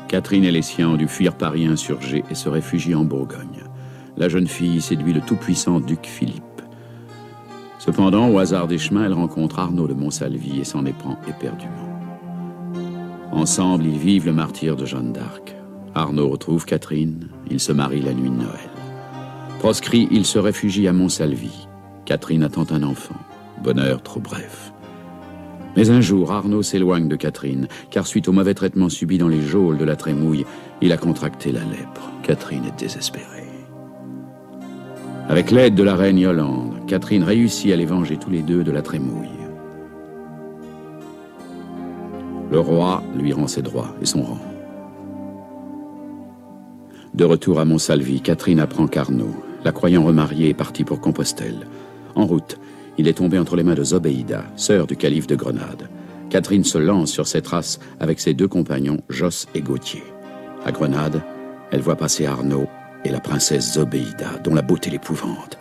Catherine et les siens ont dû fuir Paris insurgé et se réfugient en Bourgogne. La jeune fille séduit le tout-puissant duc Philippe. Cependant, au hasard des chemins, elle rencontre Arnaud de Montsalvi et s'en éprend éperdument. Ensemble, ils vivent le martyre de Jeanne d'Arc. Arnaud retrouve Catherine, ils se marient la nuit de Noël. Proscrit, il se réfugie à Montsalvi. Catherine attend un enfant. Bonheur trop bref. Mais un jour, Arnaud s'éloigne de Catherine, car suite au mauvais traitement subi dans les geôles de la Trémouille, il a contracté la lèpre. Catherine est désespérée. Avec l'aide de la reine Yolande, Catherine réussit à les venger tous les deux de la Trémouille. Le roi lui rend ses droits et son rang. De retour à Montsalvi, Catherine apprend qu'Arnaud, la croyant remariée, est parti pour Compostelle. En route, il est tombé entre les mains de Zobéida, sœur du calife de Grenade. Catherine se lance sur ses traces avec ses deux compagnons, Josse et Gauthier. À Grenade, elle voit passer Arnaud et la princesse Zobéida, dont la beauté l'épouvante.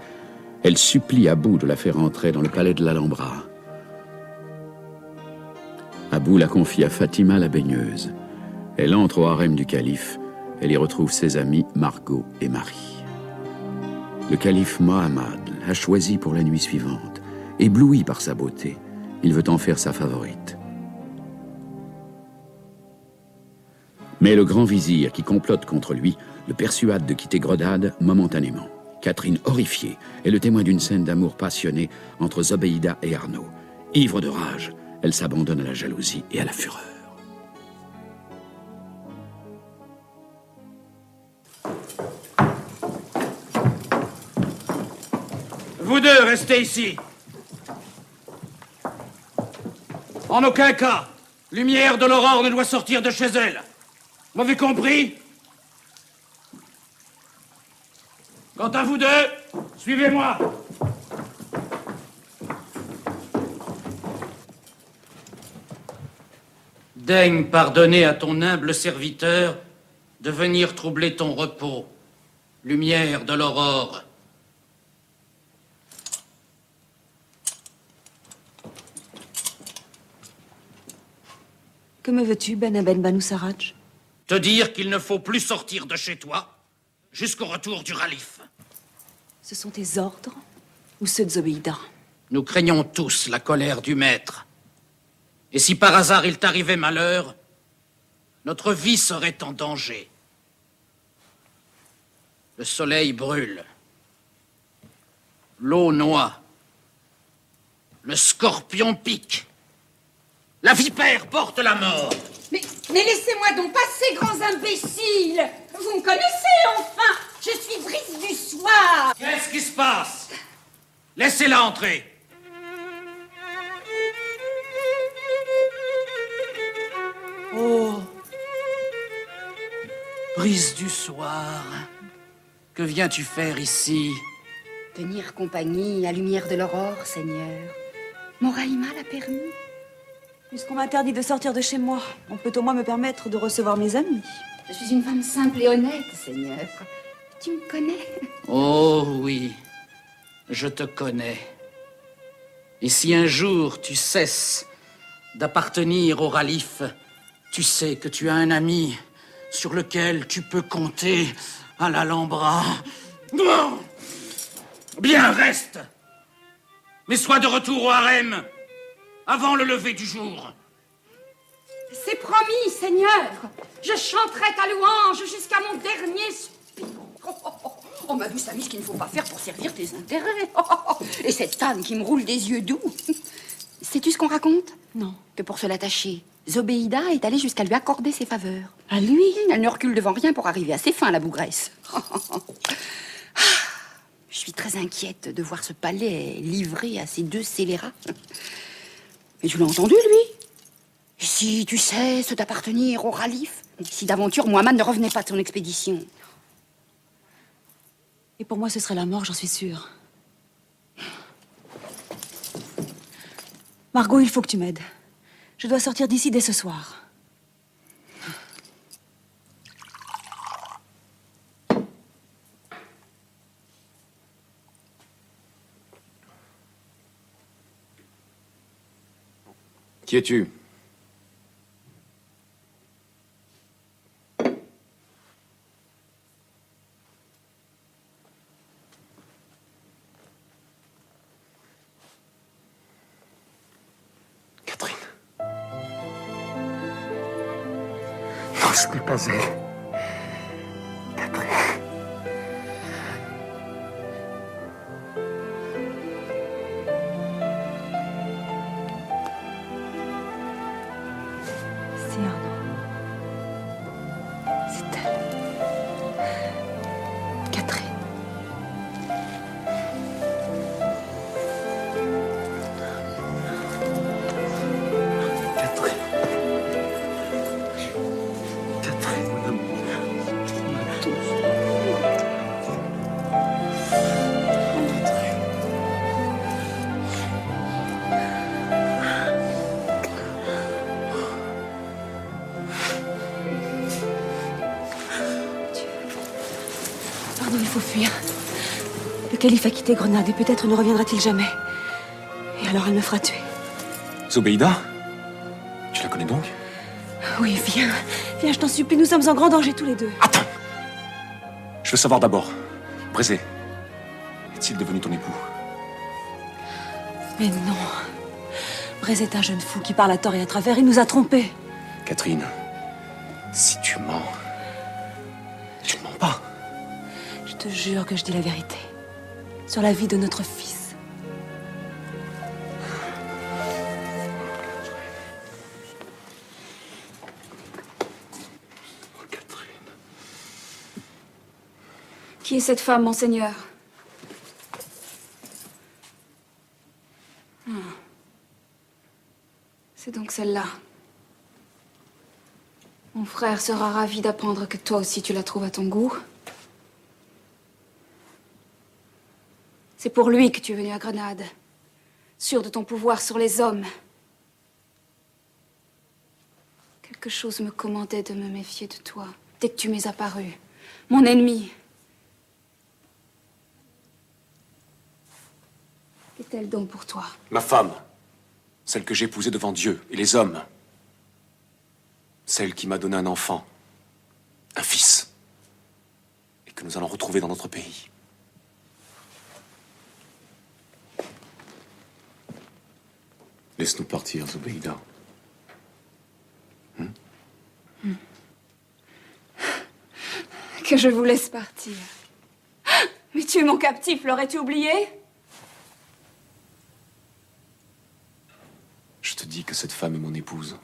Elle supplie Abou de la faire entrer dans le palais de l'Alhambra. Abou la confie à Fatima la baigneuse. Elle entre au harem du calife. Elle y retrouve ses amis Margot et Marie. Le calife Mohammed l'a choisie pour la nuit suivante. Ébloui par sa beauté, il veut en faire sa favorite. Mais le grand vizir, qui complote contre lui, le persuade de quitter Grenade momentanément. Catherine, horrifiée, est le témoin d'une scène d'amour passionné entre Zobéida et Arnaud. Ivre de rage, elle s'abandonne à la jalousie et à la fureur. Vous deux, restez ici. En aucun cas, Lumière de l'Aurore ne doit sortir de chez elle. M'avez compris? Quant à vous deux, suivez-moi. Daigne pardonner à ton humble serviteur de venir troubler ton repos, Lumière de l'Aurore. Que me veux-tu, Ben Aben Banu Sarraj? Te dire qu'il ne faut plus sortir de chez toi jusqu'au retour du Ralif. Ce sont tes ordres ou ceux de Zobéida? Nous craignons tous la colère du maître. Et si par hasard il t'arrivait malheur, notre vie serait en danger. Le soleil brûle. L'eau noie. Le scorpion pique. La vipère porte la mort. Mais laissez-moi donc passer, grands imbéciles. Vous me connaissez, enfin. Je suis Brice du soir. Qu'est-ce qui se passe? Laissez-la entrer. Oh, Brice du soir, que viens-tu faire ici? Tenir compagnie à lumière de l'aurore, Seigneur. Moraïma l'a permis. Puisqu'on m'interdit de sortir de chez moi, on peut au moins me permettre de recevoir mes amis. Je suis une femme simple et honnête, Seigneur. Tu me connais? Oh oui, je te connais. Et si un jour tu cesses d'appartenir au Ralif, tu sais que tu as un ami sur lequel tu peux compter à l'Alhambra. Non! Bien, reste! Mais sois de retour au harem avant le lever du jour. C'est promis, Seigneur. Je chanterai ta louange jusqu'à mon dernier soupir. Oh, ma douce amie, ce qu'il ne faut pas faire pour servir tes intérêts. Et cette âne qui me roule des yeux doux. Sais-tu ce qu'on raconte? Non. Que pour se l'attacher, Zobéida est allée jusqu'à lui accorder ses faveurs. À lui? Elle ne recule devant rien pour arriver à ses fins, la bougresse. Je suis très inquiète de voir ce palais livré à ces deux scélérats. Mais tu l'as entendu, lui? Et si tu cesses d'appartenir au Ralif? Si d'aventure Mohammed ne revenait pas de son expédition? Et pour moi, ce serait la mort, j'en suis sûre. Margot, il faut que tu m'aides. Je dois sortir d'ici dès ce soir. Qui es-tu? ce n'est pas elle. Catherine. C'est Arnaud. C'est elle. Catherine. Catherine. Catherine, mon amour. On a tous. Arnaud, il faut fuir. Le calife a quitté Grenade et peut-être ne reviendra-t-il jamais. Et alors elle me fera tuer. Zobéida? Tu la connais donc? Oui, viens. Viens, je t'en supplie, nous sommes en grand danger tous les deux. Attends! Je veux savoir d'abord. Brézé, est-il devenu ton époux? Mais non. Brézé est un jeune fou qui parle à tort et à travers. Il nous a trompés. Catherine, si tu mens, tu ne mens pas. Je te jure que je dis la vérité. Sur la vie de notre fils. Oh, Catherine. Qui est cette femme, monseigneur? Ah. C'est donc celle-là. Mon frère sera ravi d'apprendre que toi aussi tu la trouves à ton goût. C'est pour lui que tu es venu à Grenade, sûr de ton pouvoir sur les hommes. Quelque chose me commandait de me méfier de toi dès que tu m'es apparu, mon ennemi. Qu'est-elle donc pour toi? Ma femme, celle que j'ai épousée devant Dieu et les hommes. Celle qui m'a donné un enfant, un fils, et que nous allons retrouver dans notre pays. Laisse-nous partir, Zobéida. Que je vous laisse partir. Mais tu es mon captif, l'aurais-tu oublié? Je te dis que cette femme est mon épouse.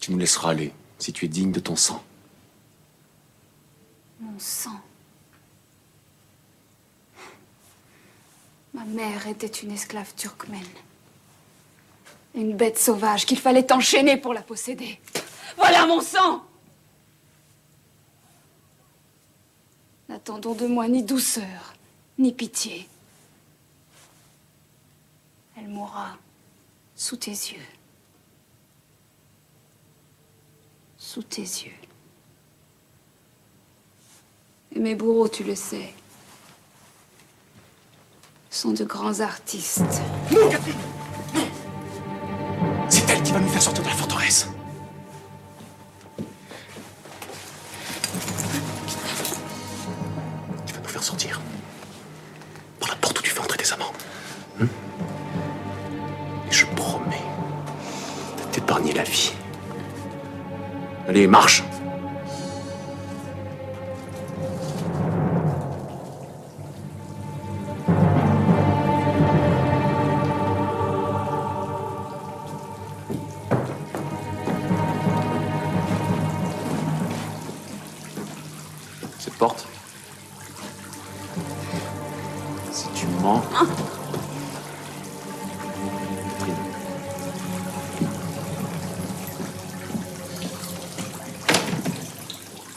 Tu nous laisseras aller, si tu es digne de ton sang. Mon sang. Ma mère était une esclave turkmène. Une bête sauvage qu'il fallait enchaîner pour la posséder. Voilà mon sang! N'attendons de moi ni douceur, ni pitié. Elle mourra sous tes yeux. Sous tes yeux. Et mes bourreaux, tu le sais, sont de grands artistes. Non, Catherine! Non! C'est elle qui va nous faire sortir de la forteresse. Tu vas nous faire sortir. Par la porte où tu fais entrer tes amants. Et je promets de t'épargner la vie. Allez, marche! Cette porte. Si tu mens... Catherine.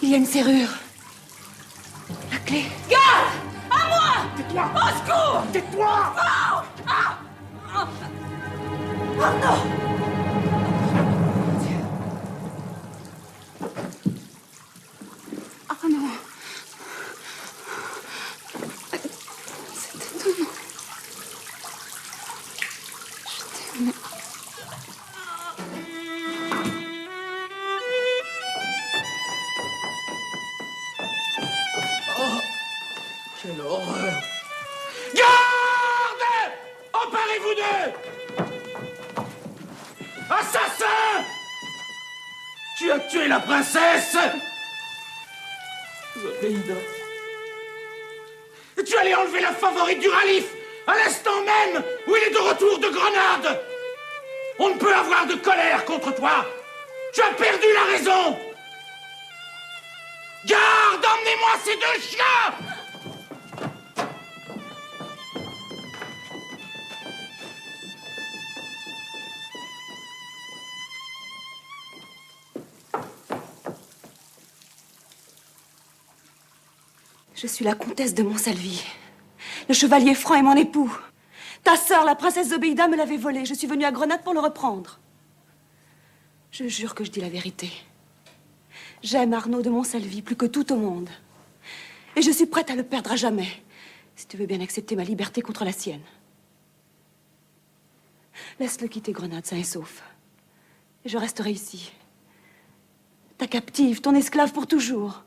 Il y a une serrure. La clé. Garde! À moi! Tais-toi! Au secours! Tais-toi! Arnaud. C'est étonnant. Je t'aime. Quelle horreur! Garde! Emparez-vous d'eux! Tu as tué la princesse! Zobéida. Tu allais enlever la favorite du Ralif, à l'instant même où il est de retour de Grenade! On ne peut avoir de colère contre toi! Tu as perdu la raison! Garde, emmenez-moi ces deux chiens! Je suis la comtesse de Montsalvi. Le chevalier Franc est mon époux. Ta sœur, la princesse Zobéida, me l'avait volé. Je suis venue à Grenade pour le reprendre. Je jure que je dis la vérité. J'aime Arnaud de Montsalvi plus que tout au monde. Et je suis prête à le perdre à jamais, si tu veux bien accepter ma liberté contre la sienne. Laisse-le quitter Grenade sain et sauf. Et je resterai ici. Ta captive, ton esclave pour toujours.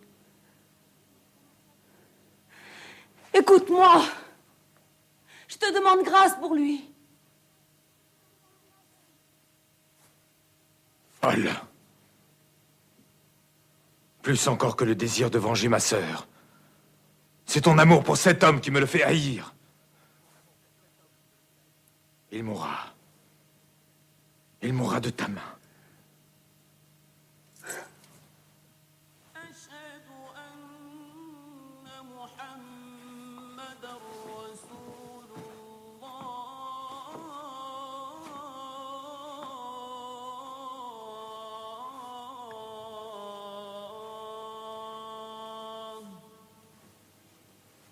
Écoute-moi. Je te demande grâce pour lui. Folle. Plus encore que le désir de venger ma sœur. C'est ton amour pour cet homme qui me le fait haïr. Il mourra. Il mourra de ta main.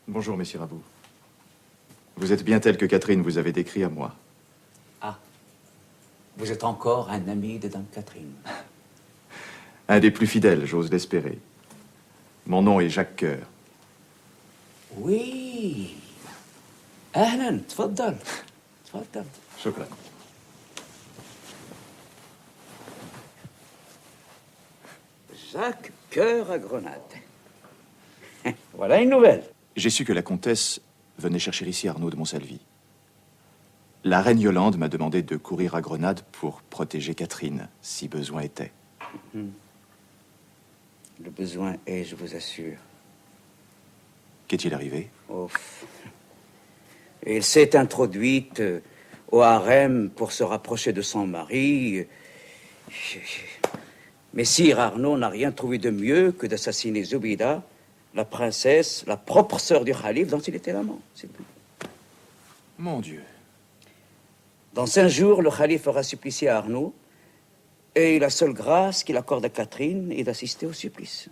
Bonjour, messire Abou. Vous êtes bien tel que Catherine vous avait décrit à moi. Ah, vous êtes encore un ami de Dame Catherine. Un des plus fidèles, j'ose l'espérer. Mon nom est Jacques Coeur. Oui. أهلا تفضل تفضل. Chocolat. Jacques Coeur à Grenade. Voilà une nouvelle. J'ai su que la comtesse venait chercher ici Arnaud de Montsalvi. La reine Yolande m'a demandé de courir à Grenade pour protéger Catherine, si besoin était. Le besoin est, je vous assure. Qu'est-il arrivé? Oh. Elle s'est introduite au harem pour se rapprocher de son mari. Mais Sire Arnaud n'a rien trouvé de mieux que d'assassiner Zobéida, la princesse, la propre sœur du calife dont il était l'amant. C'est tout. Mon Dieu. Dans 5 jours, le calife aura supplicié Arnaud, et la seule grâce qu'il accorde à Catherine est d'assister au supplice.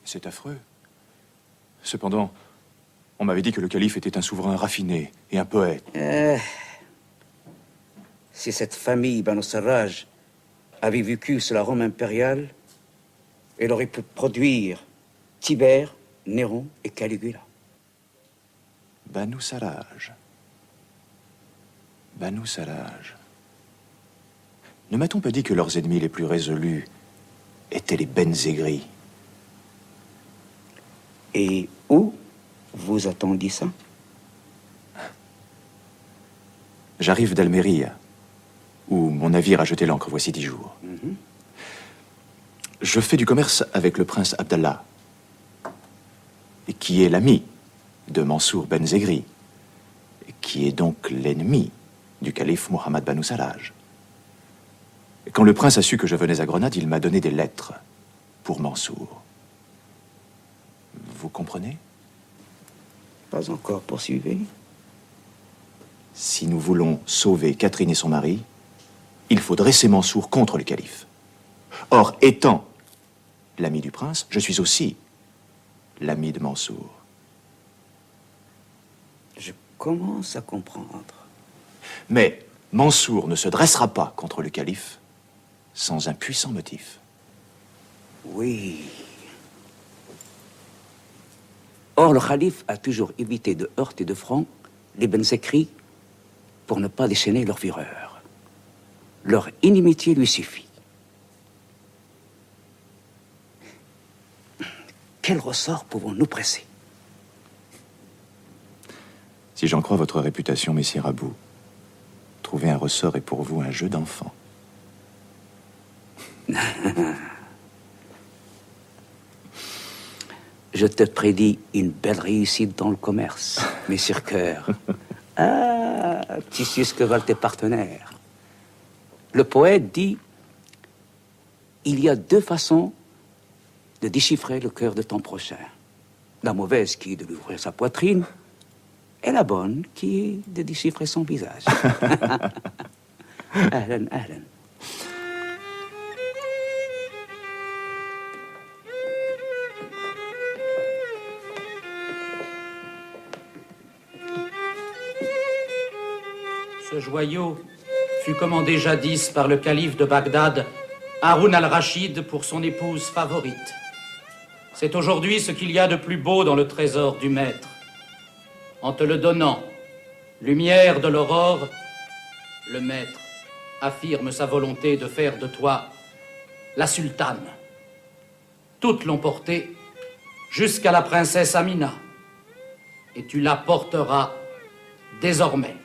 C'est affreux. Cependant, on m'avait dit que le calife était un souverain raffiné et un poète. Si cette famille Banu Sarraj avait vécu sous la Rome impériale, elle aurait pu produire Tibère, Néron et Caligula. Banu Sarraj. Banu Sarraj. Ne m'a-t-on pas dit que leurs ennemis les plus résolus étaient les Benzégri? Et où vous a-t-on dit ça? J'arrive d'Almérie, où mon navire a jeté l'ancre voici 10 jours. Je fais du commerce avec le prince Abdallah, qui est l'ami de Mansour Benzégri, qui est donc l'ennemi du calife Mohammed Banu Sarraj. Quand le prince a su que je venais à Grenade, il m'a donné des lettres pour Mansour. Vous comprenez? Pas encore, poursuivez. Si nous voulons sauver Catherine et son mari, il faut dresser Mansour contre le calife. Or, étant l'ami du prince, je suis aussi l'ami de Mansour. Je commence à comprendre. Mais Mansour ne se dressera pas contre le calife sans un puissant motif. Oui. Or, le calife a toujours évité de heurter de front les Benzekri pour ne pas déchaîner leur fureur. Leur inimitié lui suffit. Quel ressort pouvons-nous presser? Si j'en crois votre réputation, messire Abou, trouver un ressort est pour vous un jeu d'enfant. Je te prédis une belle réussite dans le commerce, mais sur cœur. Ah, tu sais ce que veulent tes partenaires. Le poète dit, il y a deux façons de déchiffrer le cœur de ton prochain. La mauvaise qui est de lui ouvrir sa poitrine, et la bonne qui est de déchiffrer son visage. Ahlan, ahlan. Ce joyau fut commandé jadis par le calife de Bagdad, Haroun al-Rachid, pour son épouse favorite. C'est aujourd'hui ce qu'il y a de plus beau dans le trésor du maître. En te le donnant, lumière de l'aurore, le maître affirme sa volonté de faire de toi la sultane. Toutes l'ont portée jusqu'à la princesse Amina, et tu la porteras désormais.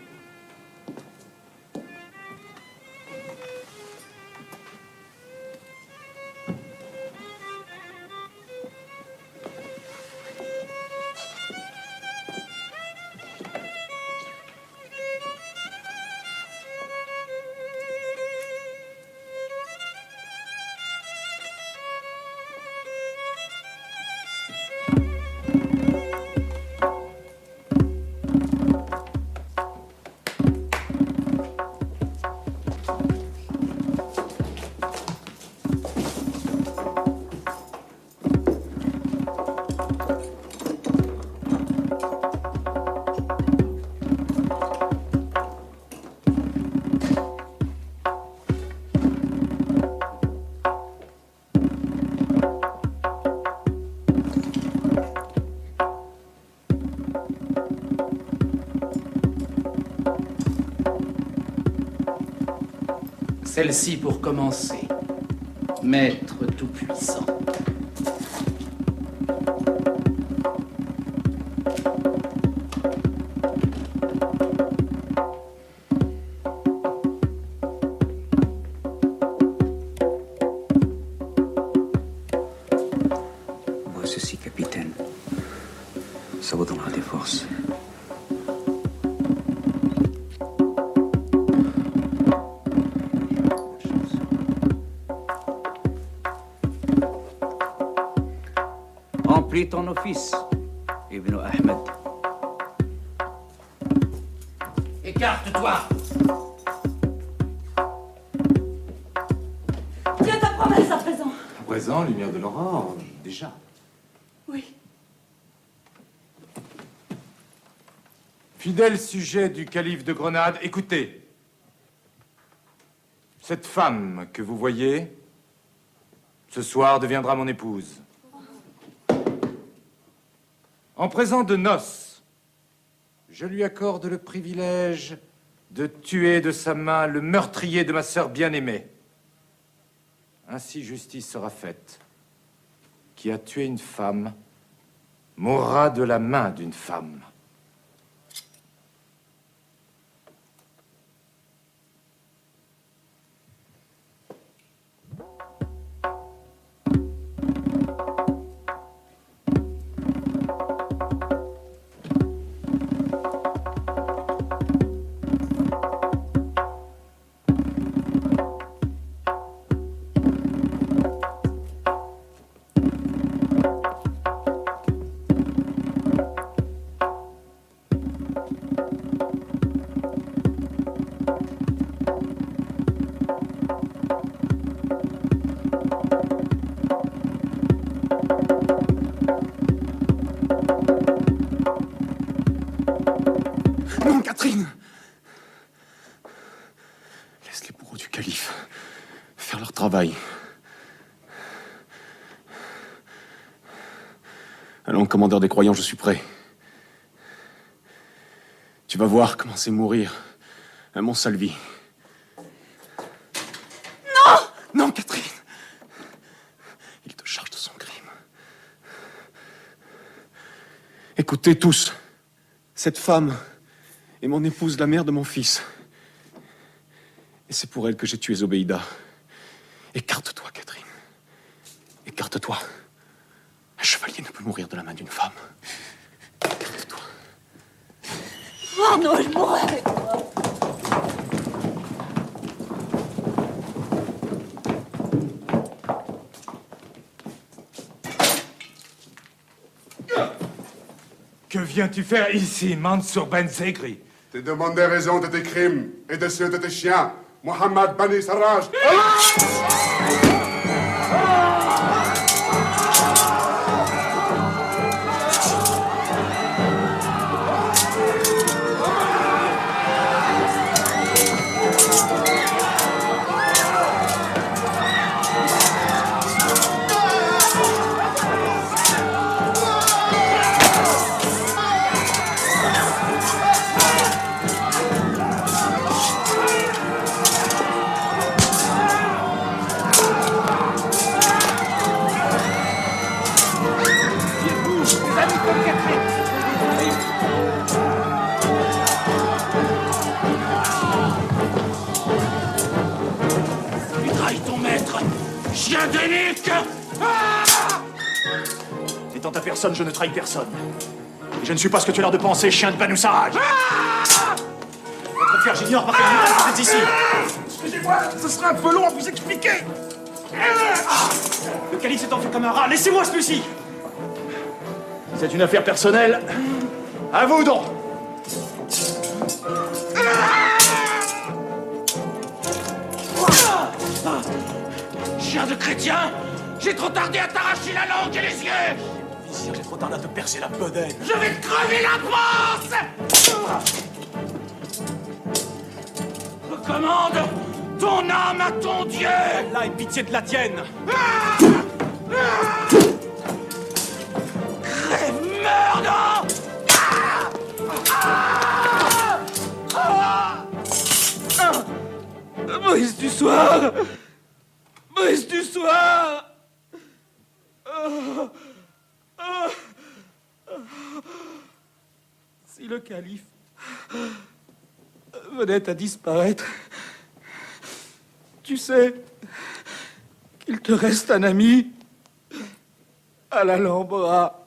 Celle-ci pour commencer, Maître Tout-Puissant. Vois ceci, capitaine. Ça vous donnera des forces. Remplis ton office, Ibn Ahmed. Écarte-toi! Tiens ta promesse à présent. À présent, lumière de l'aurore, déjà. Oui. Fidèle sujet du calife de Grenade, écoutez. Cette femme que vous voyez, ce soir deviendra mon épouse. En présent de noces, je lui accorde le privilège de tuer de sa main le meurtrier de ma sœur bien-aimée. Ainsi justice sera faite. Qui a tué une femme mourra de la main d'une femme. Non, Catherine! Laisse les bourreaux du calife faire leur travail. Allons, commandeur des croyants, je suis prêt. Tu vas voir comment c'est mourir à Montsalvi. Non! Non, Catherine! Il te charge de son crime. Écoutez tous, cette femme est mon épouse, la mère de mon fils. Et c'est pour elle que j'ai tué Zobéida. Écarte-toi, Catherine. Écarte-toi. Un chevalier ne peut mourir de la main d'une femme. Écarte-toi. Arnaud, je mourrai avec toi. Que viens-tu faire ici, Mansour Ben Zegri? Te demandes des raisons de tes crimes et de ceux de tes chiens, Mohammed Bani Sarraj. Tu trahis ton maître, chien d'unique. Étant ta personne, je ne trahis personne. Et je ne suis pas ce que tu as l'air de penser, chien de Banu Sarraj. Votre frère, j'ignore par quel moyen vous êtes ici. Excusez-moi, ce sera un peu long à vous expliquer. Le calife s'est enfui comme un rat. Laissez-moi celui-ci. C'est une affaire personnelle. À vous donc. Chien de chrétien, j'ai trop tardé à t'arracher la langue et les yeux. Vizir, j'ai trop tardé à te percer la bedaine. Je vais te crever la panse. Recommande ton âme à ton Dieu. Là, aie pitié de la tienne. Crève-meurs, non. Moïse du soir. Moïse du soir. Si le calife venait à disparaître, tu sais qu'il te reste un ami à l'Alhambra.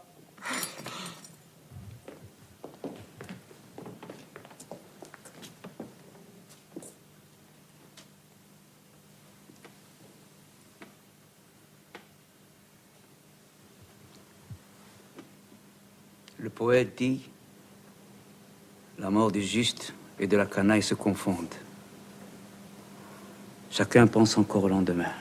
Le poète dit: la mort du juste et de la canaille se confondent. Chacun pense encore au lendemain.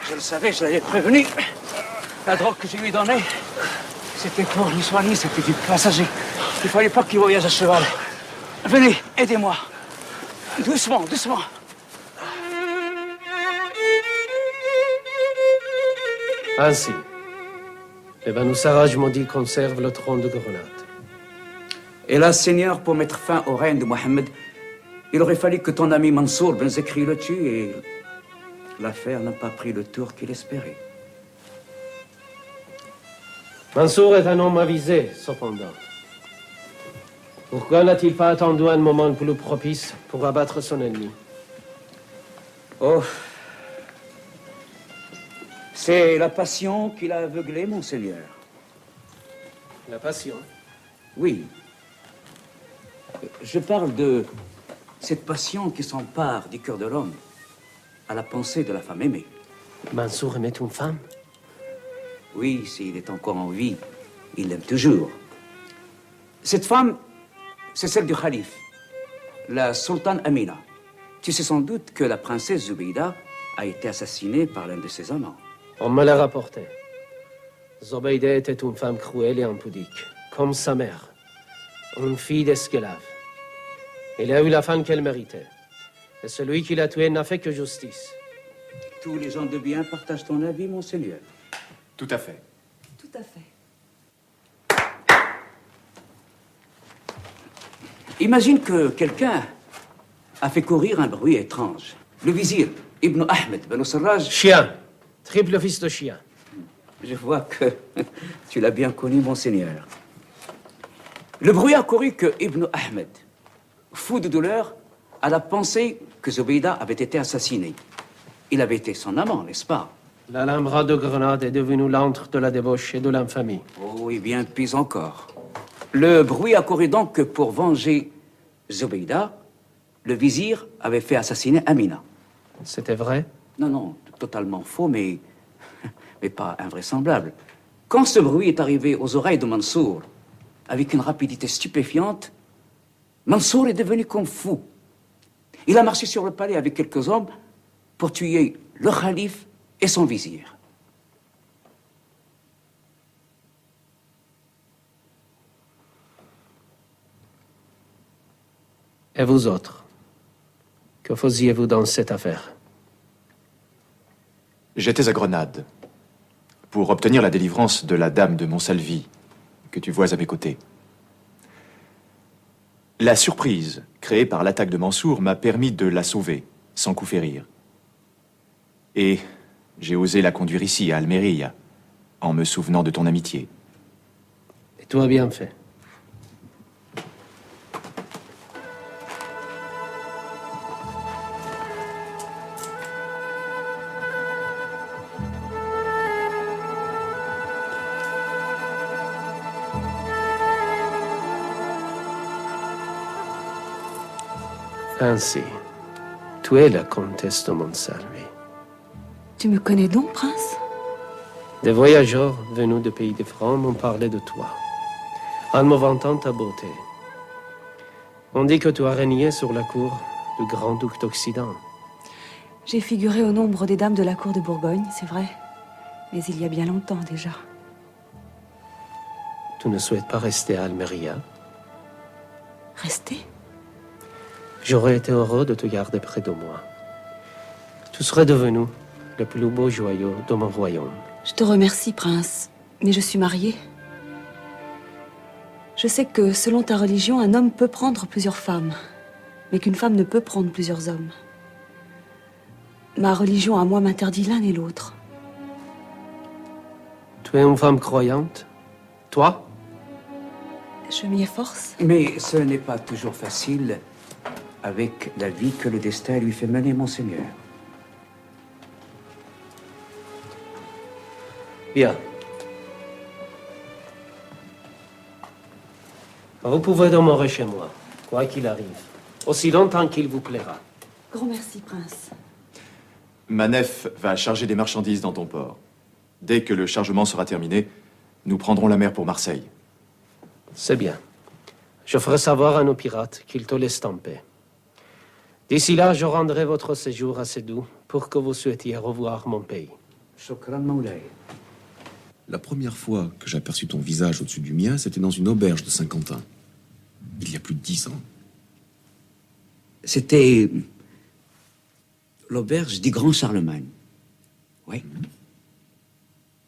Je le savais, je l'avais prévenu. La drogue que je lui ai donnée, c'était pour lui soigner, c'était du passager. Il fallait pas qu'il voyage à cheval. Venez, aidez-moi. Doucement, doucement. Ainsi, les Banu Sarraj m'ont dit conserve le trône de Grenade. Et là, Seigneur, pour mettre fin au règne de Mohammed, il aurait fallu que ton ami Mansour Ben Zekri le tue et l'affaire n'a pas pris le tour qu'il espérait. Mansour est un homme avisé, cependant. Pourquoi n'a-t-il pas attendu un moment plus propice pour abattre son ennemi? Oh, c'est la passion qui l'a aveuglé, mon Seigneur. La passion. Oui. Je parle de cette passion qui s'empare du cœur de l'homme à la pensée de la femme aimée. Mansour aimait une femme? Oui, s'il est encore en vie, il l'aime toujours. Cette femme, c'est celle du calife, la sultane Amina. Tu sais sans doute que la princesse Zubeida a été assassinée par l'un de ses amants. On me l'a rapporté. Zobeida était une femme cruelle et impudique, comme sa mère, une fille d'esclave. Elle a eu la femme qu'elle méritait. Et celui qui l'a tuée n'a fait que justice. Tous les gens de bien partagent ton avis, monseigneur. Tout à fait. Tout à fait. Imagine que quelqu'un a fait courir un bruit étrange. Le vizir, Ibn Ahmed Ben Sarraj... Chien. Triple fils de chien. Je vois que tu l'as bien connu, monseigneur. Le bruit a couru que Ibn Ahmed, fou de douleur, a la pensée que Zubeida avait été assassinée. Il avait été son amant, n'est-ce pas? L'Alhambra de Grenade est devenue l'antre de la débauche et de l'infamie. Oh, et bien pis encore. Le bruit a couru donc que pour venger Zubeida, le vizir avait fait assassiner Amina. C'était vrai? Non, non, totalement faux, mais pas invraisemblable. Quand ce bruit est arrivé aux oreilles de Mansour, avec une rapidité stupéfiante, Mansour est devenu comme fou. Il a marché sur le palais avec quelques hommes pour tuer le calife et son vizir. Et vous autres, que faisiez-vous dans cette affaire? J'étais à Grenade pour obtenir la délivrance de la dame de Monsalvi, que tu vois à mes côtés. La surprise créée par l'attaque de Mansour m'a permis de la sauver, sans coup férir. Et j'ai osé la conduire ici, à Almeria, en me souvenant de ton amitié. Et tu as bien fait. Ainsi, tu es la comtesse de Monsalvi. Tu me connais donc, prince? Des voyageurs venus de pays de Francs m'ont parlé de toi, en me vantant ta beauté. On dit que tu as régné sur la cour du grand-duc d'Occident. J'ai figuré au nombre des dames de la cour de Bourgogne, c'est vrai. Mais il y a bien longtemps déjà. Tu ne souhaites pas rester à Almeria? Rester? J'aurais été heureux de te garder près de moi. Tu serais devenu le plus beau joyau de mon royaume. Je te remercie, prince, mais je suis mariée. Je sais que, selon ta religion, un homme peut prendre plusieurs femmes, mais qu'une femme ne peut prendre plusieurs hommes. Ma religion à moi m'interdit l'un et l'autre. Tu es une femme croyante? Toi? Je m'y efforce. Mais ce n'est pas toujours facile avec la vie que le destin lui fait mener, monseigneur. Bien. Vous pouvez demeurer chez moi, quoi qu'il arrive, aussi longtemps qu'il vous plaira. Grand merci, prince. Ma nef va charger des marchandises dans ton port. Dès que le chargement sera terminé, nous prendrons la mer pour Marseille. C'est bien. Je ferai savoir à nos pirates qu'ils te laissent en paix. D'ici là, je rendrai votre séjour assez doux pour que vous souhaitiez revoir mon pays. Shukran, Moulay. La première fois que j'aperçus ton visage au-dessus du mien, c'était dans une auberge de Saint-Quentin. Il y a plus de 10 ans. C'était l'auberge du Grand Charlemagne. Oui.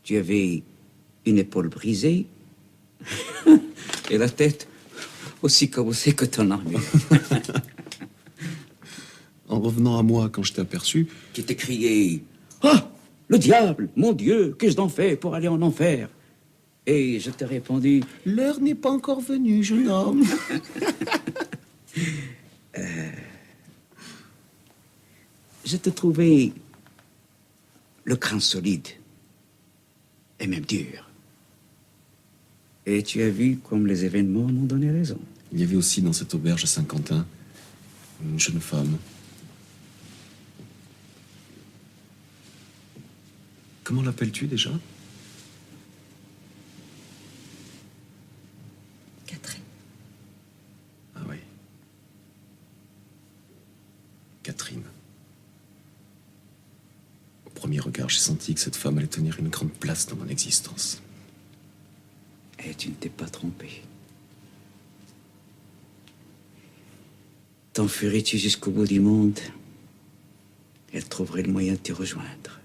Tu avais une épaule brisée et la tête aussi cabossée que ton armure. En revenant à moi quand je t'ai aperçu... Qui t'ai crié « Ah, le diable, mon Dieu, qu'ai-je donc fait pour aller en enfer ?» Et je t'ai répondu « L'heure n'est pas encore venue, jeune homme. » Je te trouvais le crâne solide et même dur. Et tu as vu comme les événements m'ont donné raison. Il y avait aussi dans cette auberge à Saint-Quentin une jeune femme. Comment l'appelles-tu déjà? Catherine. Ah oui. Catherine. Au premier regard, j'ai senti que cette femme allait tenir une grande place dans mon existence. Et tu ne t'es pas trompé. T'enfuirais-tu jusqu'au bout du monde? Elle trouverait le moyen de te rejoindre.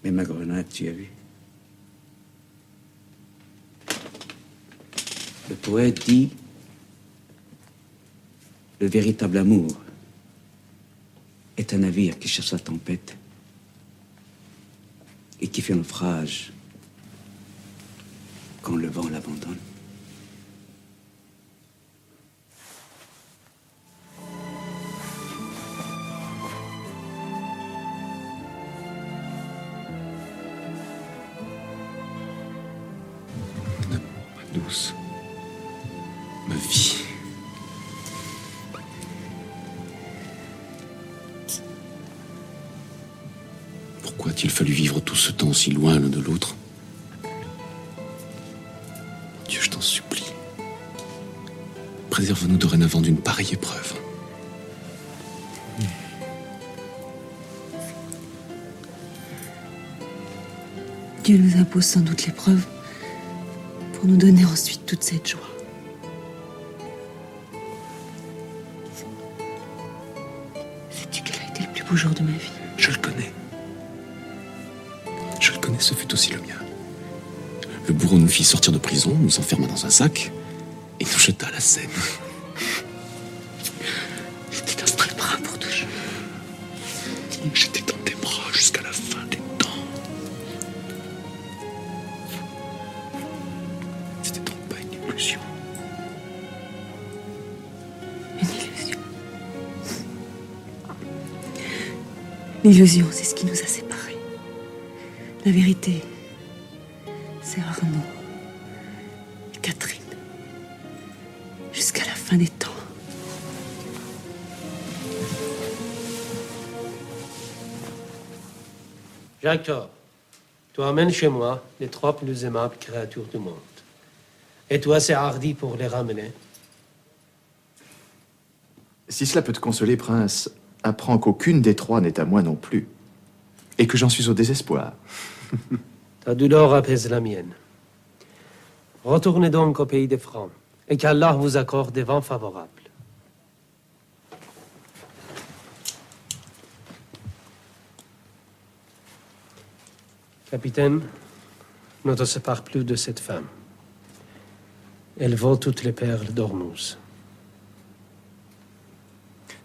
Même à Grenade, tu as vu. Le poète dit: le véritable amour est un navire qui cherche la tempête et qui fait naufrage quand le vent l'abandonne. Ma douce. Ma vie. Pourquoi a-t-il fallu vivre tout ce temps si loin l'un de l'autre? Dieu, je t'en supplie. Préserve-nous dorénavant d'une pareille épreuve. Dieu nous impose sans doute l'épreuve pour nous donner ensuite toute cette joie. Sais-tu quel a été le plus beau jour de ma vie? Je le connais. Je le connais, ce fut aussi le mien. Le bourreau nous fit sortir de prison, nous enferma dans un sac et nous jeta à la Seine. J'étais dans tes bras pour toujours. J'étais dans tes bras jusqu'à la fin des temps. C'était donc pas une illusion. Une illusion. L'illusion, c'est ce qui nous a séparés. La vérité, c'est Arnaud et Catherine. Jusqu'à la fin des temps. Jacques, tu emmènes chez moi les 3 plus aimables créatures du monde. Et toi, c'est hardi pour les ramener. Si cela peut te consoler, prince, apprends qu'aucune des 3 n'est à moi non plus. Et que j'en suis au désespoir. Ta douleur apaise la mienne. Retournez donc au pays des Francs, et qu'Allah vous accorde des vents favorables. Capitaine, ne te sépare plus de cette femme. Elle vaut toutes les perles d'Ormuz.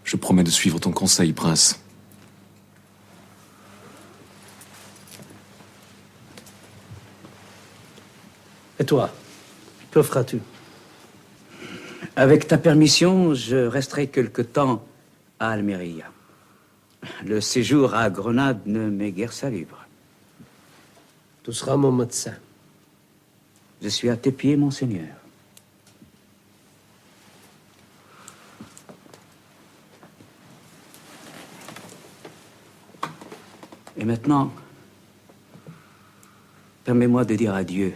Je promets de suivre ton conseil, prince. Et toi, que feras-tu? Avec ta permission, je resterai quelque temps à Almeria. Le séjour à Grenade ne m'est guère salubre. Tu seras mon médecin. Je suis à tes pieds, monseigneur. Et maintenant, permets-moi de dire adieu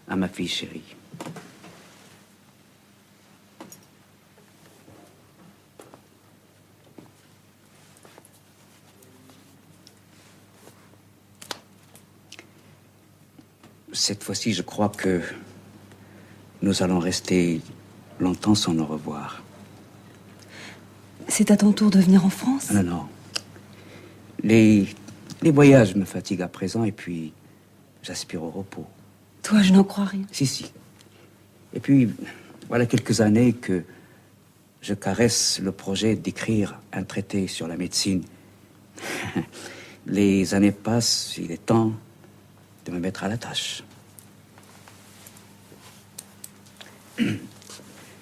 à ma fille chérie. Cette fois-ci, je crois que nous allons rester longtemps sans nous revoir. C'est à ton tour de venir en France? Non, non. Les voyages me fatiguent à présent et puis j'aspire au repos. Toi, je n'en crois rien. Si, si. Et puis, voilà quelques années que je caresse le projet d'écrire un traité sur la médecine. Les années passent, il est temps de me mettre à la tâche.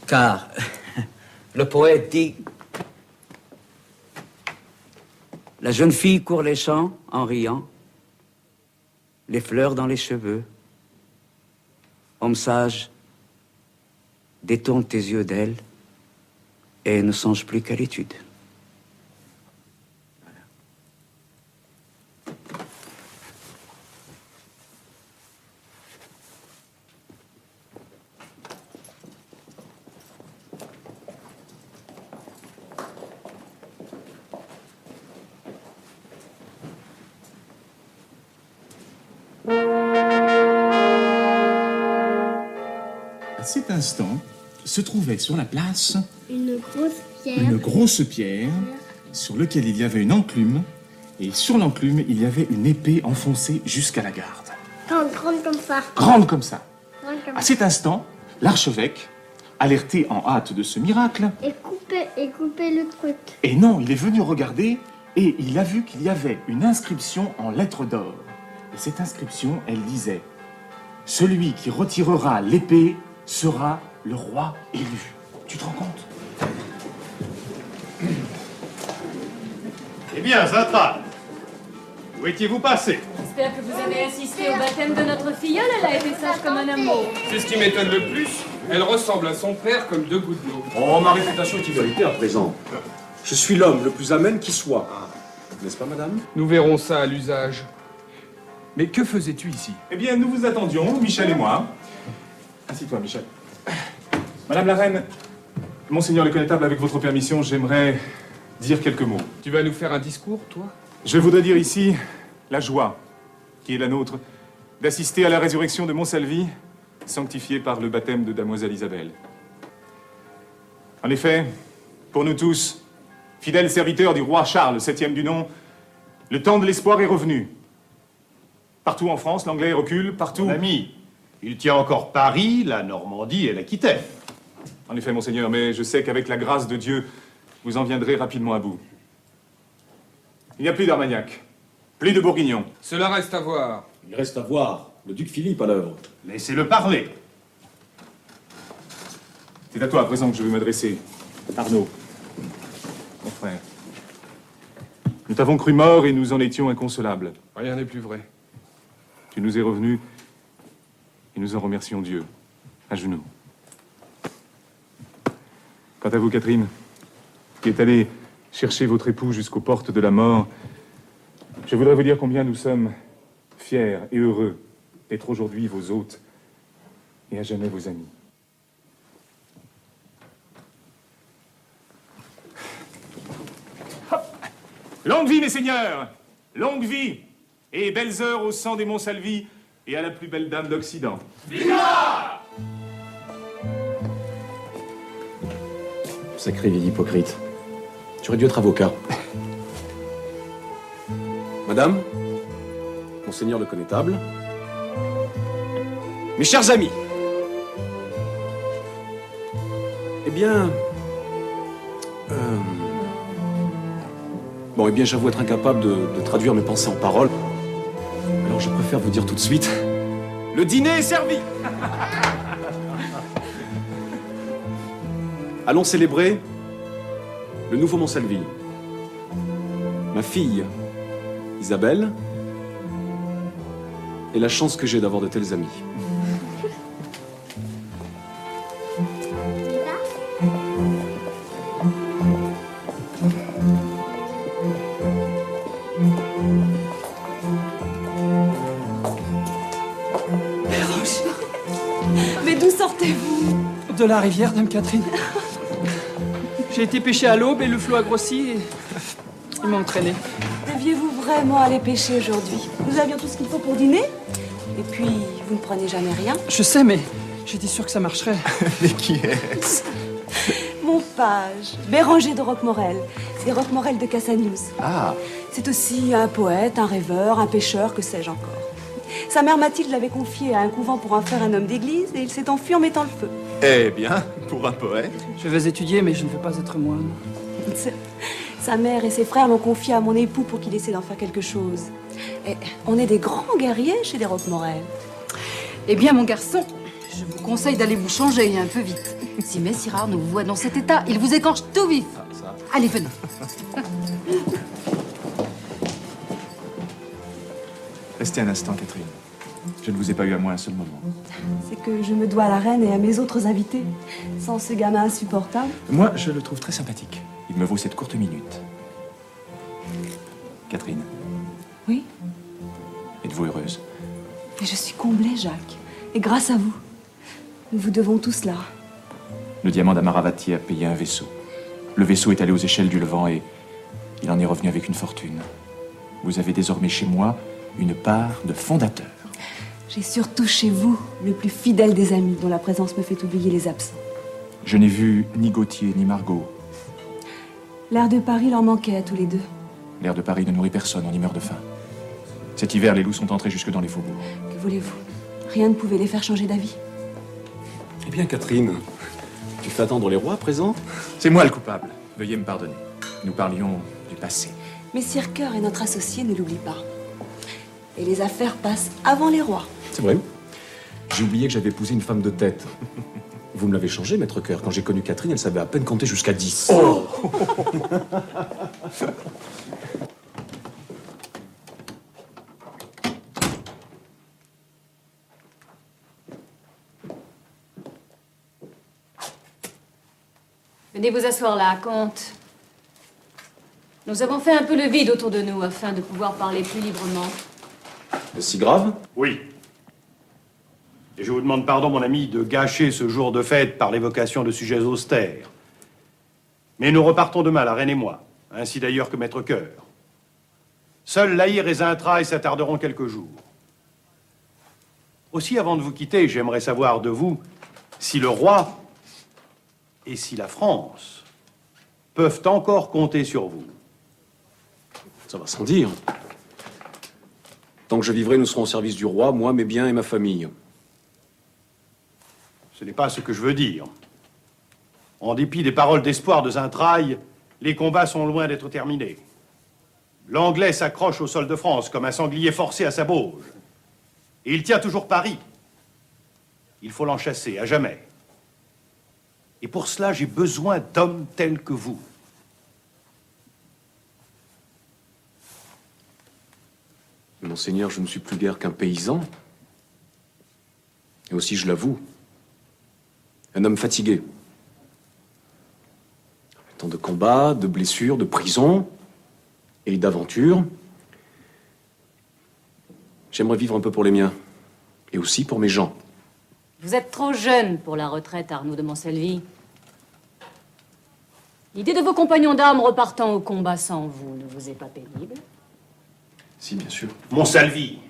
Car le poète dit: la jeune fille court les champs en riant, les fleurs dans les cheveux. Homme sage, détourne tes yeux d'elle et ne songe plus qu'à l'étude. Voilà. À cet instant, se trouvait sur la place Une grosse pierre. une grosse pierre sur laquelle il y avait une enclume, et sur l'enclume, il y avait une épée enfoncée jusqu'à la garde. Grande comme ça. Grande comme ça. Grande comme À cet instant, l'archevêque, alerté en hâte de ce miracle, Et couper le truc. et non, il est venu regarder et il a vu qu'il y avait une inscription en lettres d'or. Et cette inscription, elle disait « Celui qui retirera l'épée sera le roi élu. » Tu te rends compte? Eh bien, Zatra, où étiez-vous passé? J'espère que vous avez assisté au baptême de notre filleule, elle a été sage comme un amour. C'est ce qui m'étonne le plus. Elle ressemble à son père comme deux gouttes d'eau. Oh, ma réputation est une vérité à présent. Je suis l'homme le plus amène qui soit. N'est-ce pas, madame? Nous verrons ça à l'usage. Mais que faisais-tu ici? Eh bien, nous vous attendions, Michel et moi. Assis-toi, Michel. Madame la reine, Monseigneur le Connétable, avec votre permission, j'aimerais dire quelques mots. Tu vas nous faire un discours, toi? Je voudrais dire ici la joie qui est la nôtre d'assister à la résurrection de Montsalvi, sanctifié par le baptême de Damoiselle Isabelle. En effet, pour nous tous, fidèles serviteurs du roi Charles, 7e du nom, le temps de l'espoir est revenu. Partout en France, l'anglais recule, partout... Mon ami, il tient encore Paris, la Normandie et l'Aquitaine. En effet, Monseigneur, mais je sais qu'avec la grâce de Dieu, vous en viendrez rapidement à bout. Il n'y a plus d'Armagnac, plus de Bourguignon. Cela reste à voir. Il reste à voir le duc Philippe à l'œuvre. Laissez-le parler. C'est à toi à présent que je veux m'adresser, Arnaud, mon frère. Nous t'avons cru mort et nous en étions inconsolables. Rien n'est plus vrai. Tu nous es revenu et nous en remercions Dieu, à genoux. Quant à vous, Catherine, qui êtes allée chercher votre époux jusqu'aux portes de la mort, je voudrais vous dire combien nous sommes fiers et heureux d'être aujourd'hui vos hôtes et à jamais vos amis. Hop. Longue vie, mes seigneurs! Longue vie et belles heures au sang des Montsalvi et à la plus belle dame d'Occident. Viva! Sacré vieil hypocrite. Tu aurais dû être avocat. Madame, Monseigneur le Connétable, mes chers amis, eh bien... Bon, eh bien, j'avoue être incapable de traduire mes pensées en paroles. Alors, je préfère vous dire tout de suite... Le dîner est servi! Allons célébrer le nouveau Montsalvi. Ma fille, Isabelle, et la chance que j'ai d'avoir de tels amis. Mais d'où sortez-vous? De la rivière, Dame Catherine. J'ai été pêcher à l'aube et le flot a grossi et il m'a entraîné. Deviez-vous vraiment aller pêcher aujourd'hui? Nous avions tout ce qu'il faut pour dîner. Et puis, vous ne prenez jamais rien. Je sais, mais j'étais sûr que ça marcherait. Mais qui est-ce? Mon page, Béranger de Roquemorel. C'est Roquemorel de Cassanius. Ah. C'est aussi un poète, un rêveur, un pêcheur, que sais-je encore. Sa mère Mathilde l'avait confié à un couvent pour en faire un homme d'église et il s'est enfui en mettant le feu. Eh bien, pour un poète. Je vais étudier, mais je ne veux pas être moine. Sa mère et ses frères l'ont confié à mon époux pour qu'il essaie d'en faire quelque chose. Et on est des grands guerriers chez les Roquemorel. Eh bien, mon garçon, je vous conseille d'aller vous changer un peu vite. Si Messire nous vous voit dans cet état, il vous écorche tout vif. Allez, venez. Restez un instant, Catherine. Je ne vous ai pas eu à moi un seul moment. C'est que je me dois à la reine et à mes autres invités. Sans ce gamin insupportable. Moi, je le trouve très sympathique. Il me vaut cette courte minute. Catherine. Oui? Êtes-vous heureuse? Et je suis comblée, Jacques. Et grâce à vous. Nous vous devons tout cela. Le diamant d'Amaravati a payé un vaisseau. Le vaisseau est allé aux échelles du Levant et il en est revenu avec une fortune. Vous avez désormais chez moi une part de fondateur. J'ai surtout chez vous le plus fidèle des amis, dont la présence me fait oublier les absents. Je n'ai vu ni Gauthier ni Margot. L'air de Paris leur manquait à tous les deux. L'air de Paris ne nourrit personne, on y meurt de faim. Cet hiver, les loups sont entrés jusque dans les faubourgs. Que voulez-vous? Rien ne pouvait les faire changer d'avis. Eh bien, Catherine, tu fais attendre les rois à présent? C'est moi le coupable. Veuillez me pardonner. Nous parlions du passé. Messire Cœur est notre associé, ne l'oublie pas. Et les affaires passent avant les rois. C'est vrai. J'ai oublié que j'avais épousé une femme de tête. Vous me l'avez changé, maître Cœur. Quand j'ai connu Catherine, elle savait à peine compter jusqu'à 10. Oh. Venez vous asseoir là, comte. Nous avons fait un peu le vide autour de nous afin de pouvoir parler plus librement. C'est si grave? Oui. Et je vous demande pardon, mon ami, de gâcher ce jour de fête par l'évocation de sujets austères. Mais nous repartons demain, la reine et moi, ainsi d'ailleurs que maître Cœur. Seuls Lahir et Zintraille s'attarderont quelques jours. Aussi, avant de vous quitter, j'aimerais savoir de vous si le roi et si la France peuvent encore compter sur vous. Ça va sans dire. Tant que je vivrai, nous serons au service du roi, moi, mes biens et ma famille. Ce n'est pas ce que je veux dire. En dépit des paroles d'espoir de Zintraille, les combats sont loin d'être terminés. L'Anglais s'accroche au sol de France comme un sanglier forcé à sa bauge. Et il tient toujours Paris. Il faut l'en chasser à jamais. Et pour cela, j'ai besoin d'hommes tels que vous. Monseigneur, je ne suis plus guère qu'un paysan. Et aussi, je l'avoue, un homme fatigué. Tant de combats, de blessures, de prisons et d'aventures. J'aimerais vivre un peu pour les miens. Et aussi pour mes gens. Vous êtes trop jeune pour la retraite, Arnaud de Montsalvi. L'idée de vos compagnons d'armes repartant au combat sans vous ne vous est pas pénible? Si, bien sûr. Montsalvi,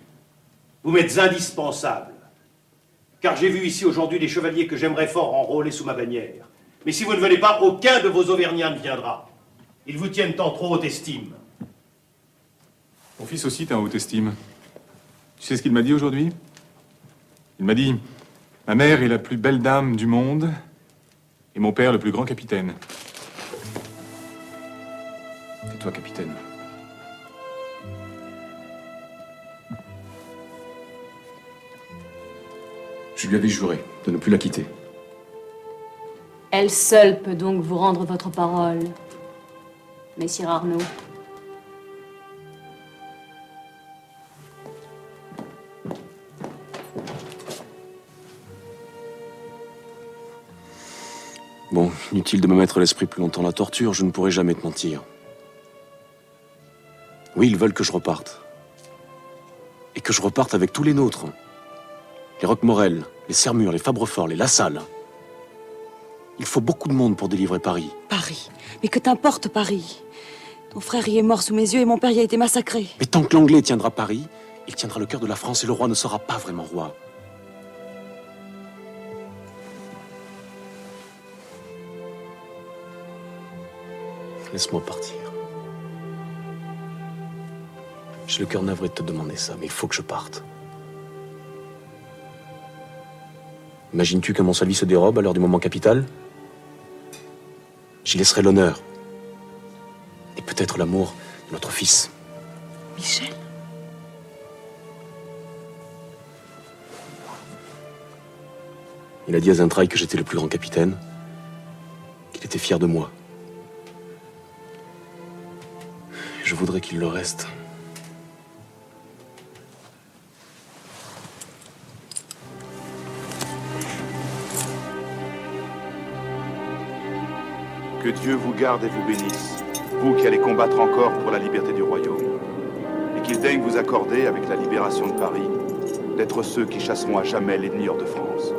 vous m'êtes indispensable. Car j'ai vu ici aujourd'hui des chevaliers que j'aimerais fort enrôler sous ma bannière. Mais si vous ne venez pas, aucun de vos Auvergnats ne viendra. Ils vous tiennent en trop haute estime. Mon fils aussi t'a en haute estime. Tu sais ce qu'il m'a dit aujourd'hui? Il m'a dit: ma mère est la plus belle dame du monde et mon père le plus grand capitaine. Tais-toi, capitaine. Je lui avais juré de ne plus la quitter. Elle seule peut donc vous rendre votre parole, messire Arnaud. Bon, inutile de me mettre l'esprit plus longtemps à la torture, je ne pourrai jamais te mentir. Oui, ils veulent que je reparte. Et que je reparte avec tous les nôtres. Les Roquemorel, les Sermure, les Fabrefort, les Lassalle. Il faut beaucoup de monde pour délivrer Paris. Paris? Mais que t'importe Paris? Ton frère y est mort sous mes yeux et mon père y a été massacré. Mais tant que l'Anglais tiendra Paris, il tiendra le cœur de la France et le roi ne sera pas vraiment roi. Laisse-moi partir. J'ai le cœur navré de te demander ça, mais il faut que je parte. Imagines-tu que Montsalvi se dérobe à l'heure du moment capital? J'y laisserai l'honneur. Et peut-être l'amour de notre fils. Michel? Il a dit à Zintraille que j'étais le plus grand capitaine, qu'il était fier de moi. Je voudrais qu'il le reste. Que Dieu vous garde et vous bénisse, vous qui allez combattre encore pour la liberté du royaume, et qu'il daigne vous accorder, avec la libération de Paris, d'être ceux qui chasseront à jamais l'ennemi hors de France.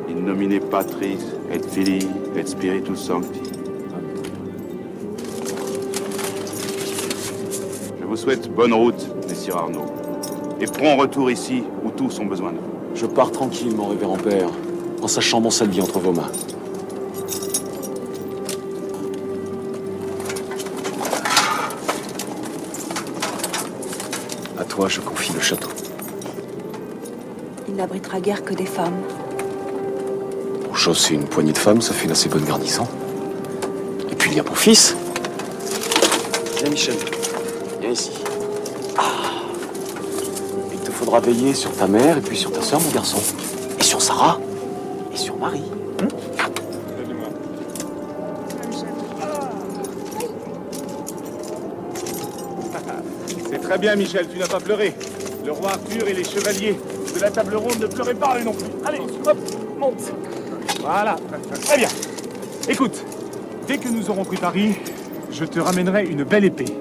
In nomine Patris et Filii et Spiritus Sancti. Je vous souhaite bonne route, messire Arnaud. et prompt retour ici où tous ont besoin de vous. Je pars tranquille, mon révérend père, en sachant Montsalvi entre vos mains. À toi, je confie le château. Il n'abritera guère que des femmes. Pour chasser une poignée de femmes, ça fait une assez bonne garnison. Et puis il y a mon fils. Viens, Michel. Viens ici. Il te faudra veiller sur ta mère et puis sur ta sœur, mon garçon. Et sur Sarah. Et sur Marie. C'est très bien, Michel, tu n'as pas pleuré. Le roi Arthur et les chevaliers de la table ronde ne pleuraient pas, eux non plus. Allez, hop, monte. Voilà, très bien. Écoute, dès que nous aurons pris Paris, je te ramènerai une belle épée.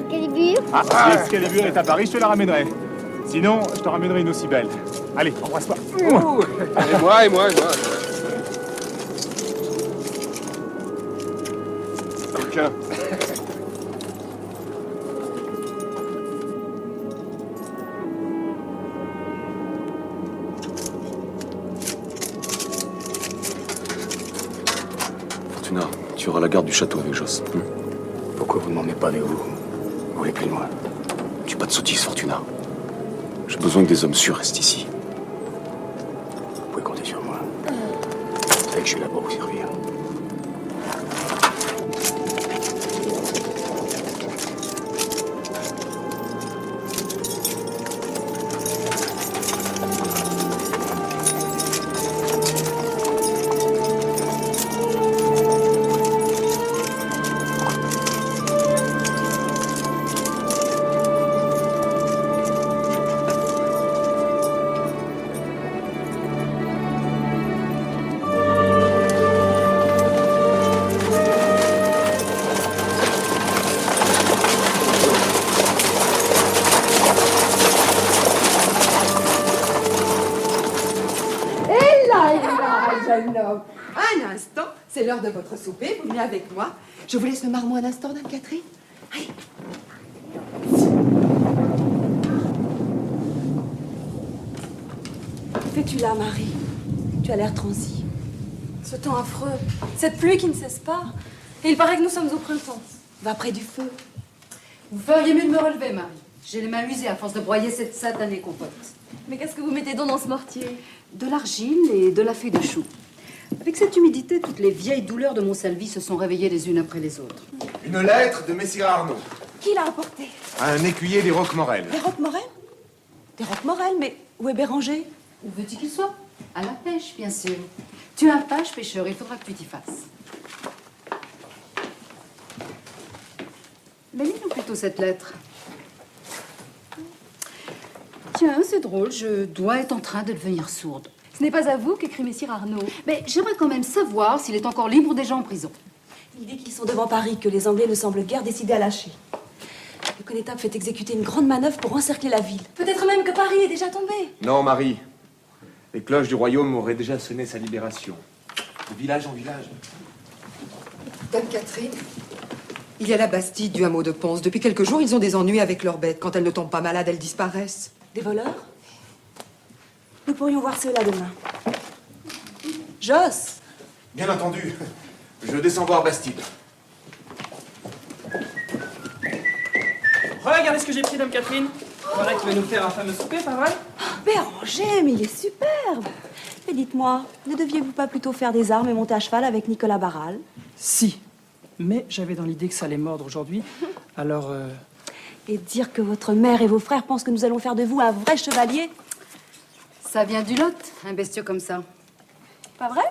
Excalibur? Si Excalibur est à Paris, je te la ramènerai. Sinon, je te ramènerai une aussi belle. Allez, embrasse-toi. Et moi, et moi, et moi. Aucun. Fortuna, tu auras la garde du château avec Joss. Pourquoi vous ne m'emmenez pas avec vous? Vous voulez plus de moi? Tu pas de sottise, Fortuna. J'ai besoin que des hommes sûrs restent ici. Vous pouvez compter sur moi. Vous savez que je suis là pour vous servir. Jeune homme, un instant, c'est l'heure de votre souper, vous venez avec moi. Je vous laisse le marmot un instant, Dame Catherine. Allez. Que fais-tu là, Marie? Tu as l'air transie. Ce temps affreux, cette pluie qui ne cesse pas. Et il paraît que nous sommes au printemps. Va près du feu. Vous feriez mieux de me relever, Marie. J'ai les mains usées à force de broyer cette satanée compote. Mais qu'est-ce que vous mettez donc dans ce mortier? De l'argile et de la feuille de chou. Avec cette humidité, toutes les vieilles douleurs de Montsalvi se sont réveillées les unes après les autres. Une lettre de Messire Arnaud. Qui l'a apporté? Un écuyer des Roquemorel. Des Roquemorel? Des Roquemorel? Mais où est Béranger? Où veux-tu qu'il soit? À la pêche, bien sûr. Tu es un page pêcheur, il faudra que tu t'y fasses. Mais lis-nous plutôt cette lettre. Tiens, c'est drôle, je dois être en train de devenir sourde. Ce n'est pas à vous qu'écrit Messire Arnaud. Mais j'aimerais quand même savoir s'il est encore libre des gens en prison. Il dit qu'ils sont devant Paris, que les Anglais ne semblent guère décidés à lâcher. Le connétable fait exécuter une grande manœuvre pour encercler la ville. Peut-être même que Paris est déjà tombé. Non, Marie. Les cloches du royaume auraient déjà sonné sa libération. De village en village. Dame Catherine, il y a la Bastide du hameau de Ponce. Depuis quelques jours, ils ont des ennuis avec leurs bêtes. Quand elles ne tombent pas malades, elles disparaissent. Des voleurs? Nous pourrions voir cela demain. Joss! Bien entendu. Je descends voir Bastide. Regardez ce que j'ai pris, Dame Catherine. Voilà qui va nous faire un fameux souper, pas vrai? Béranger, mais il est superbe! Mais dites-moi, ne deviez-vous pas plutôt faire des armes et monter à cheval avec Nicolas Barral? Si. Mais j'avais dans l'idée que ça allait mordre aujourd'hui. Alors, Et dire que votre mère et vos frères pensent que nous allons faire de vous un vrai chevalier? Ça vient du Lot, un bestiau comme ça. Pas vrai?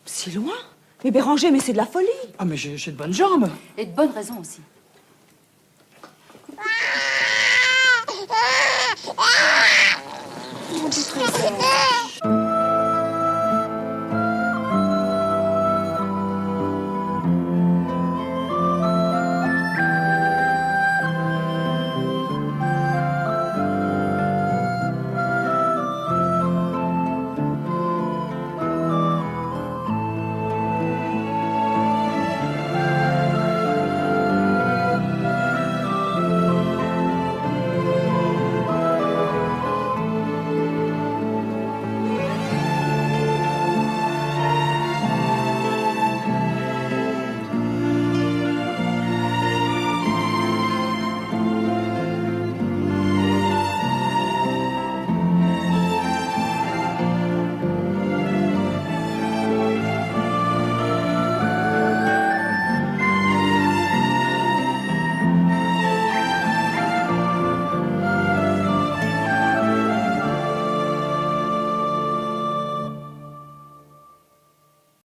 Si loin? Mais Béranger, mais c'est de la folie! Ah, mais j'ai de bonnes jambes! Et de bonnes raisons aussi.